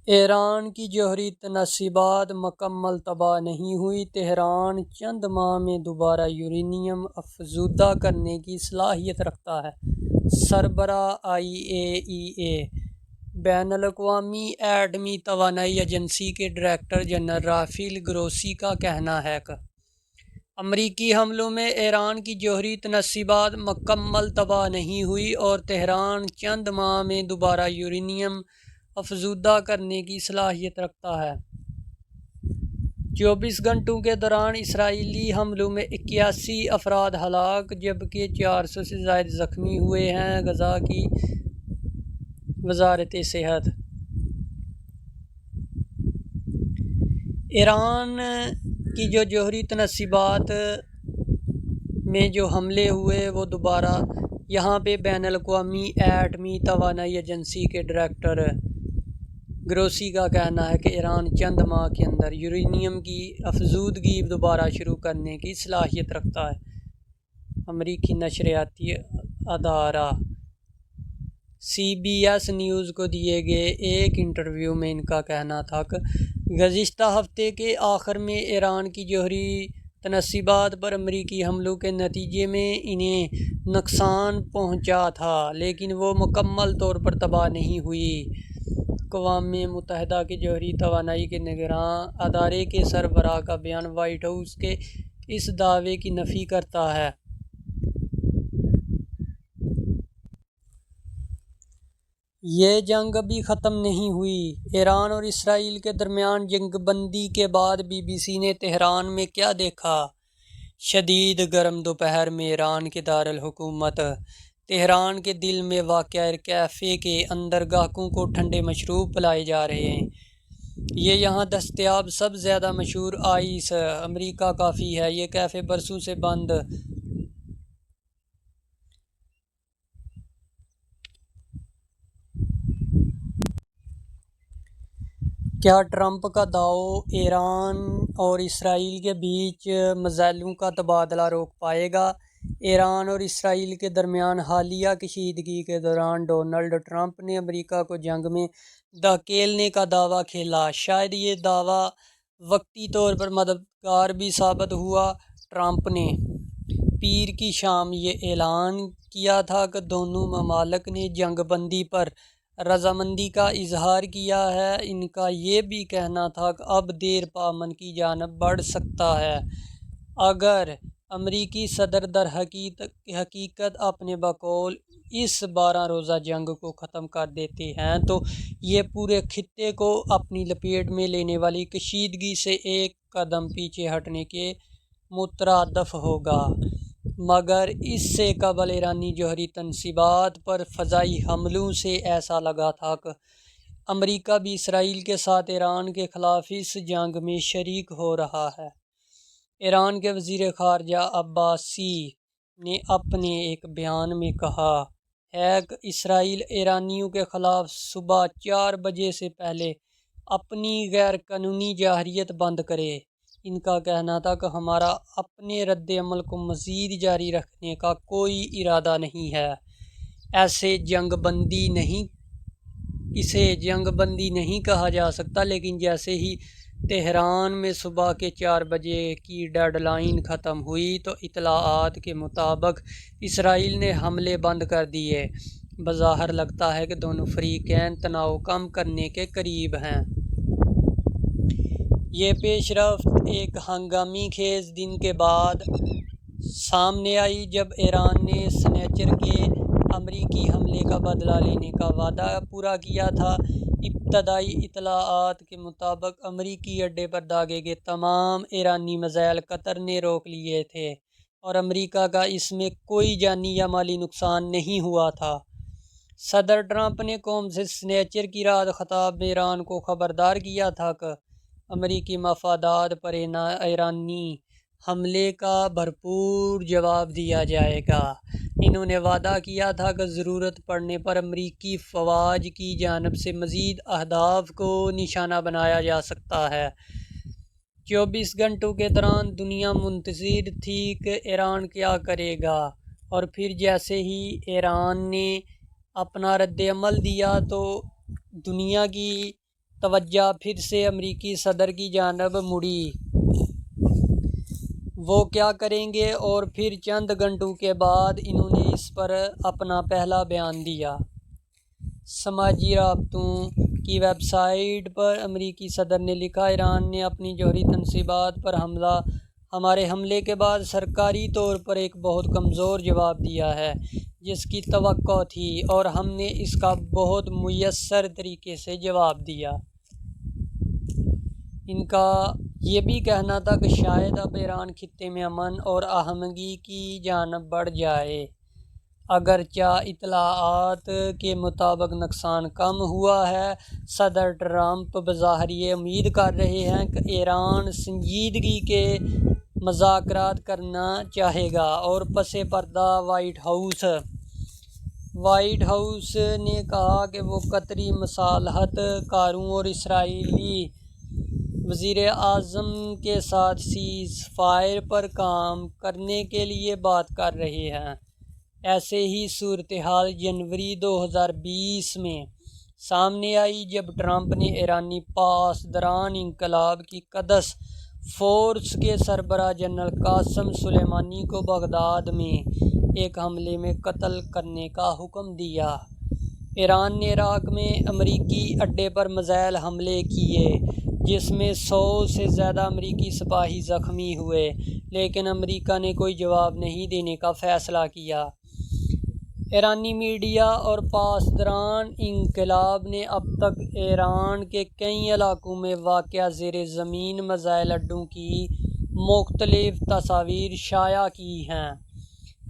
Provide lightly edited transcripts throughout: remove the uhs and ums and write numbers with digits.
ایران کی جوہری تنصیبات مکمل تباہ نہیں ہوئی، تہران چند ماہ میں دوبارہ یورینیم افزودہ کرنے کی صلاحیت رکھتا ہے۔ سربراہ IAEA بین الاقوامی ایٹمی توانائی ایجنسی کے ڈائریکٹر جنرل رافیل گروسی کا کہنا ہے کہ امریکی حملوں میں ایران کی جوہری تنصیبات مکمل تباہ نہیں ہوئی اور تہران چند ماہ میں دوبارہ یورینیم افزودہ کرنے کی صلاحیت رکھتا ہے۔ 24 گھنٹوں کے دوران اسرائیلی حملوں میں 81 افراد ہلاک جبکہ 400 سے زائد زخمی ہوئے ہیں۔ غزہ کی وزارت صحت ایران کی جوہری تنصیبات میں جو حملے ہوئے وہ دوبارہ یہاں پہ بین الاقوامی ایٹمی توانائی ایجنسی کے ڈائریکٹر گروسی کا کہنا ہے کہ ایران چند ماہ کے اندر یورینیم کی افزودگی دوبارہ شروع کرنے کی صلاحیت رکھتا ہے۔ امریکی نشریاتی ادارہ CBS نیوز کو دیے گئے ایک انٹرویو میں ان کا کہنا تھا کہ گزشتہ ہفتے کے آخر میں ایران کی جوہری تنصیبات پر امریکی حملوں کے نتیجے میں انہیں نقصان پہنچا تھا لیکن وہ مکمل طور پر تباہ نہیں ہوئی۔ اقوام متحدہ کے جوہری توانائی کے نگراں ادارے کے سربراہ کا بیان وائٹ ہاؤس کے اس دعوے کی نفی کرتا ہے۔ یہ جنگ ابھی ختم نہیں ہوئی۔ ایران اور اسرائیل کے درمیان جنگ بندی کے بعد BBC نے تہران میں کیا دیکھا؟ شدید گرم دوپہر میں ایران کے دارالحکومت تہران کے دل میں واقع کیفے کے اندر گاہکوں کو ٹھنڈے مشروب پلائے جا رہے ہیں۔ یہ یہاں دستیاب سب سے زیادہ مشہور آئس امریکہ کافی ہے۔ یہ کیفے برسوں سے بند کیا ٹرمپ کا داؤ ایران اور اسرائیل کے بیچ میزائلوں کا تبادلہ روک پائے گا؟ ایران اور اسرائیل کے درمیان حالیہ کشیدگی کے دوران ڈونلڈ ٹرمپ نے امریکہ کو جنگ میں دھکیلنے کا دعویٰ کھیلا۔ شاید یہ دعویٰ وقتی طور پر مددگار بھی ثابت ہوا۔ ٹرمپ نے پیر کی شام یہ اعلان کیا تھا کہ دونوں ممالک نے جنگ بندی پر رضامندی کا اظہار کیا ہے۔ ان کا یہ بھی کہنا تھا کہ اب دیر پامن کی جانب بڑھ سکتا ہے اگر امریکی صدر در حقیقت اپنے بقول اس 12 روزہ جنگ کو ختم کر دیتے ہیں تو یہ پورے خطے کو اپنی لپیٹ میں لینے والی کشیدگی سے ایک قدم پیچھے ہٹنے کے مترادف ہوگا۔ مگر اس سے قبل ایرانی جوہری تنصیبات پر فضائی حملوں سے ایسا لگا تھا کہ امریکہ بھی اسرائیل کے ساتھ ایران کے خلاف اس جنگ میں شریک ہو رہا ہے۔ ایران کے وزیر خارجہ عباسی نے اپنے ایک بیان میں کہا ہے کہ اسرائیل ایرانیوں کے خلاف صبح 4 بجے سے پہلے اپنی غیر قانونی جارحیت بند کرے۔ ان کا کہنا تھا کہ ہمارا اپنے رد عمل کو مزید جاری رکھنے کا کوئی ارادہ نہیں ہے۔ اسے جنگ بندی نہیں کہا جا سکتا لیکن جیسے ہی تہران میں صبح کے 4 بجے کی ڈیڈ لائن ختم ہوئی تو اطلاعات کے مطابق اسرائیل نے حملے بند کر دیے۔ بظاہر لگتا ہے کہ دونوں فریقین تناؤ کم کرنے کے قریب ہیں۔ یہ پیش رفت ایک ہنگامی خیز دن کے بعد سامنے آئی جب ایران نے سنیچر کے امریکی حملے کا بدلہ لینے کا وعدہ پورا کیا تھا۔ ابتدائی اطلاعات کے مطابق امریکی اڈے پر داغے گئے تمام ایرانی میزائل قطر نے روک لیے تھے اور امریکہ کا اس میں کوئی جانی یا مالی نقصان نہیں ہوا تھا۔ صدر ٹرمپ نے قوم سے سنیچر کی رات خطاب میں ایران کو خبردار کیا تھا کہ امریکی مفادات پر ایرانی حملے کا بھرپور جواب دیا جائے گا۔ انہوں نے وعدہ کیا تھا کہ ضرورت پڑنے پر امریکی فوج کی جانب سے مزید اہداف کو نشانہ بنایا جا سکتا ہے۔ 24 گھنٹوں کے دوران دنیا منتظر تھی کہ ایران کیا کرے گا اور پھر جیسے ہی ایران نے اپنا رد عمل دیا تو دنیا کی توجہ پھر سے امریکی صدر کی جانب مڑی۔ وہ کیا کریں گے؟ اور پھر چند گھنٹوں کے بعد انہوں نے اس پر اپنا پہلا بیان دیا۔ سماجی رابطوں کی ویب سائٹ پر امریکی صدر نے لکھا، ایران نے اپنی جوہری تنصیبات پر ہمارے حملے کے بعد سرکاری طور پر ایک بہت کمزور جواب دیا ہے جس کی توقع تھی، اور ہم نے اس کا بہت مؤثر طریقے سے جواب دیا۔ ان کا یہ بھی کہنا تھا کہ شاید اب ایران خطے میں امن اور ہماہنگی کی جانب بڑھ جائے۔ اگرچہ اطلاعات کے مطابق نقصان کم ہوا ہے، صدر ٹرمپ بظاہر یہ امید کر رہے ہیں کہ ایران سنجیدگی کے مذاکرات کرنا چاہے گا، اور پس پردہ وائٹ ہاؤس نے کہا کہ وہ قطری مصالحت کاروں اور اسرائیلی وزیر اعظم کے ساتھ سیز فائر پر کام کرنے کے لیے بات کر رہے ہیں۔ ایسے ہی صورتحال جنوری 2020 میں سامنے آئی جب ٹرمپ نے ایرانی پاسداران انقلاب کی قدس فورس کے سربراہ جنرل قاسم سلیمانی کو بغداد میں ایک حملے میں قتل کرنے کا حکم دیا۔ ایران نے عراق میں امریکی اڈے پر میزائل حملے کیے جس میں 100 سے زیادہ امریکی سپاہی زخمی ہوئے، لیکن امریکہ نے کوئی جواب نہیں دینے کا فیصلہ کیا۔ ایرانی میڈیا اور پاسداران انقلاب نے اب تک ایران کے کئی علاقوں میں واقع زیر زمین میزائل اڈوں کی مختلف تصاویر شائع کی ہیں۔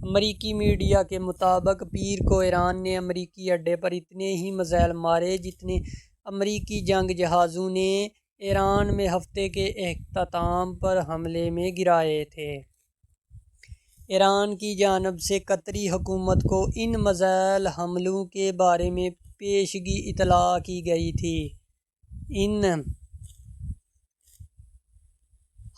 امریکی میڈیا کے مطابق پیر کو ایران نے امریکی اڈے پر اتنے ہی میزائل مارے جتنے امریکی جنگ جہازوں نے ایران میں ہفتے کے اختتام پر حملے میں گرائے تھے۔ ایران کی جانب سے قطری حکومت کو ان میزائل حملوں کے بارے میں پیشگی اطلاع کی گئی تھی۔ ان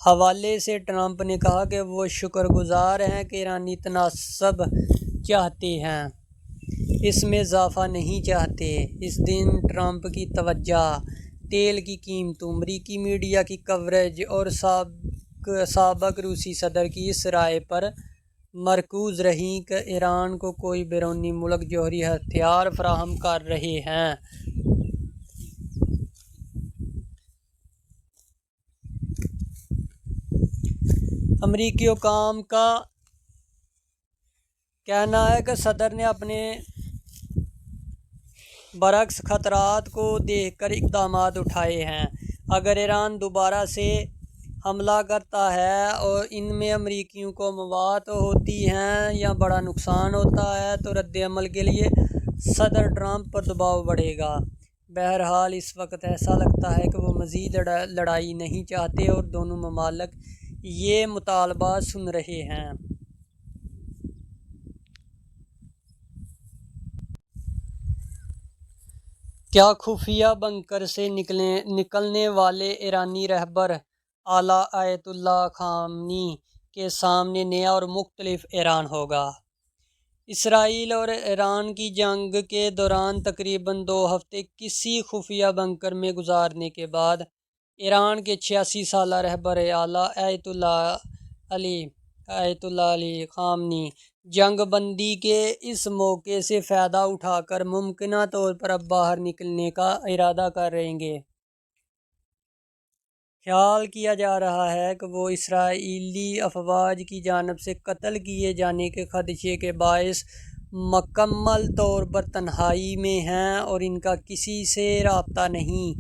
حوالے سے ٹرمپ نے کہا کہ وہ شکر گزار ہیں کہ ایرانی تناسب چاہتے ہیں، اس میں اضافہ نہیں چاہتے۔ اس دن ٹرمپ کی توجہ تیل کی قیمتوں، امریکی میڈیا کی کوریج اور سابق روسی صدر کی اس رائے پر مرکوز رہی کہ ایران کو کوئی بیرونی ملک جوہری ہتھیار فراہم کر رہے ہیں۔ امریکی حکام کا کہنا ہے کہ صدر نے اپنے برعکس خطرات کو دیکھ کر اقدامات اٹھائے ہیں۔ اگر ایران دوبارہ سے حملہ کرتا ہے اور ان میں امریکیوں کو موت ہوتی ہے یا بڑا نقصان ہوتا ہے تو رد عمل کے لیے صدر ٹرمپ پر دباؤ بڑھے گا۔ بہرحال اس وقت ایسا لگتا ہے کہ وہ مزید لڑائی نہیں چاہتے اور دونوں ممالک یہ مطالبہ سن رہے ہیں۔ کیا خفیہ بنکر سے نکلنے والے ایرانی رہبر اعلیٰ آیت اللہ خامنی کے سامنے نیا اور مختلف ایران ہوگا؟ اسرائیل اور ایران کی جنگ کے دوران تقریباً 2 ہفتے کسی خفیہ بنکر میں گزارنے کے بعد ایران کے 86 سالہ رہبر اعلیٰ آیت اللہ علی خامنی جنگ بندی کے اس موقع سے فائدہ اٹھا کر ممکنہ طور پر اب باہر نکلنے کا ارادہ کر رہیں گے۔ خیال کیا جا رہا ہے کہ وہ اسرائیلی افواج کی جانب سے قتل کیے جانے کے خدشے کے باعث مکمل طور پر تنہائی میں ہیں اور ان کا کسی سے رابطہ نہیں۔